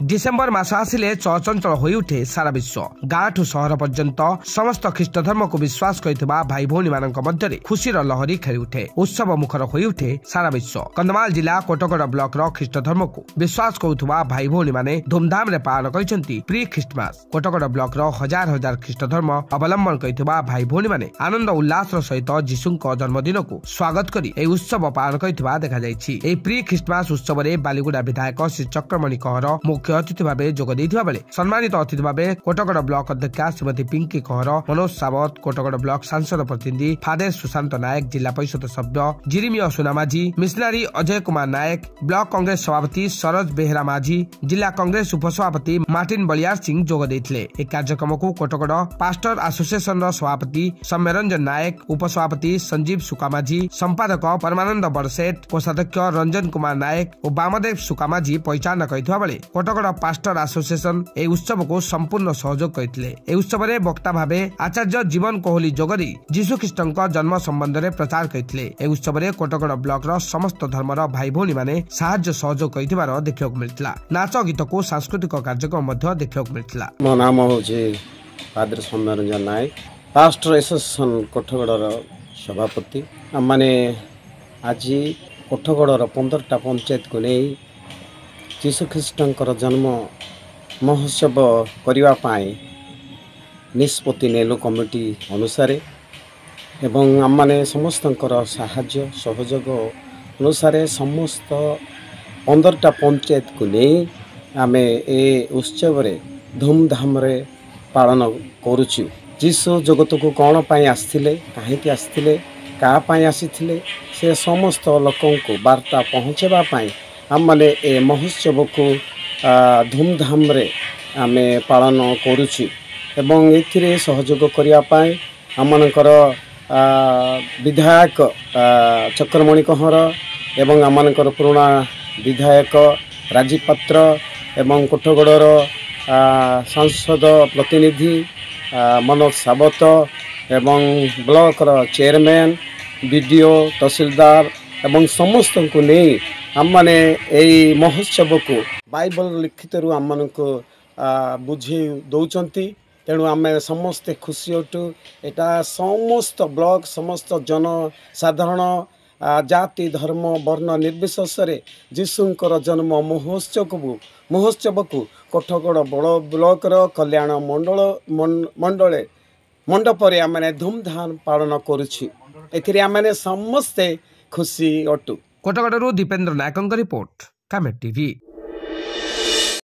December मास आसिले चंचल होई उठे सारा विश्व। गाँ ठू सहर पर्यंत समस्त ख्रीष्ट धर्म को विश्वास करथिबा भाई भौणी मानक मध्यरे खुशीर लहरी खेली उठे। उत्सव मुखर होई उठे सारा विश्व। कंधमाल जिला कोटगड़ ब्लॉक रो ख्रीष्ट धर्म को विश्वास करुथुबा भाई भौणी माने धूमधाम रे पालन करिसेंती प्री ख्रीष्टमास। कोटगड़ ब्लॉक रो हजार हजार ख्रीष्ट धर्म अवलंबन करथिबा भाई भौणी माने आनंद उल्लास रो सहित जीशुंको जन्मदिन को स्वागत करी ए उत्सव पालन करथिबा देखा जायछि। ए प्री ख्रीष्टमास उत्सव रे बालीगुड़ा विधायक श्री चक्रमणि कहर मुख्य अतिथि भावे जोग देथिबा बेले सम्मानित अतिथि भावे कोटगड़ ब्लॉक अध्यक्षा श्रीमती पिंकी कहर, मनोज सावत, कोटगड़ ब्लॉक सांसद प्रतिनिधि फादर सुशांत नायक, जिला परिषद सभ्य जिरिमिया सुनामाझी, मिशनरी अजय कुमार नायक, ब्लॉक कांग्रेस सभापति सरोज बेहरा माझी, जिला कांग्रेस उपसभापति मार्टिन बलियार सिंह जोग देथिले। ए कार्यक्रम को कोटगड़ पास्टर एसोसिएशन रो सभापति सम्मेरंजन नायक, उपसभापति संजीव सुकामाझी, संपादक परमानंद बड़सेठ, कोषाध्यक्ष रंजन कुमार नायक और वामदेव सुकामाझी परिचालन करथिबा बेले कोटगड़ पास्टर एसोसिएशन ए उत्सव को संपूर्ण सहयोग करथिले। ए उत्सव रे वक्ता भावे आचार्य जीवन कोहली जोगरी जीशु ख्रीष्टଙ୍କ जन्म संबंध रे प्रचार करथिले। ए उत्सव रे कोटगड़ ब्लॉक रो समस्त धर्मर भाई भौणी माने साहाय्य सहयोग करथिबार देखिବାକୁ मिलथिला। नाच गीत को सांस्कृतिक कार्यक्रम मध्य देखिବାକୁ मिलथिला। मो नाम होजे फादर सम्मेरंजन नायक, पास्टर एसोसिएशन कोटगड़ रो सभापति। माने आज कोटगड़ रो 15टा पंचायत को नहीं जीशु ख्रीष्टଙ୍କର जन्म महोत्सव करिवा पाए निष्पत्ति नेलु कमिटी अनुसार एवं आमने समस्त साहाय्य सहयोग अनुसार समस्त 15टा पंचायत को नहीं आमे ए उत्सव रे धूमधाम रे पालन करुचु। जीशु जगत को कौन पाई आसथिले, काहेकि आसथिले, का पाई आसीथिले, से समस्त लोकों को वार्ता पहुँचेबा पाई आमने ए महोत्सव को धूमधाम रे आमे पालन करुचु। एवं एथिरे सहयोग करिया पाई आमनकर विधायक चक्रमणि कहर एवं आमनकर पुराना विधायक राजीव पात्र एवं कोटगड़र सांसद प्रतिनिधि मनोज सावत एवं ब्लॉक चेयरमैन बीडीओ तहसीलदार एवं समस्त को नहीं आमने यही महोत्सव को बाइबल लिखित रू आम को बुझे दौरान तेणु आम समस्ते खुशी अटू। यहाँ समस्त ब्लॉक समस्त जनसाधारण जाति धर्म वर्ण निर्विशेष जीशुंकर जन्म महोत्सव को कोटगड़ बड़ ब्लॉक कल्याण मंडप आम धूमधाम पालन करुछु। एथिरे आम समस्ते खुशी अटू। कोटगड़रू दीपेन्द्र नायकଙ୍କ रिपोर्ट, कामेट टीवी।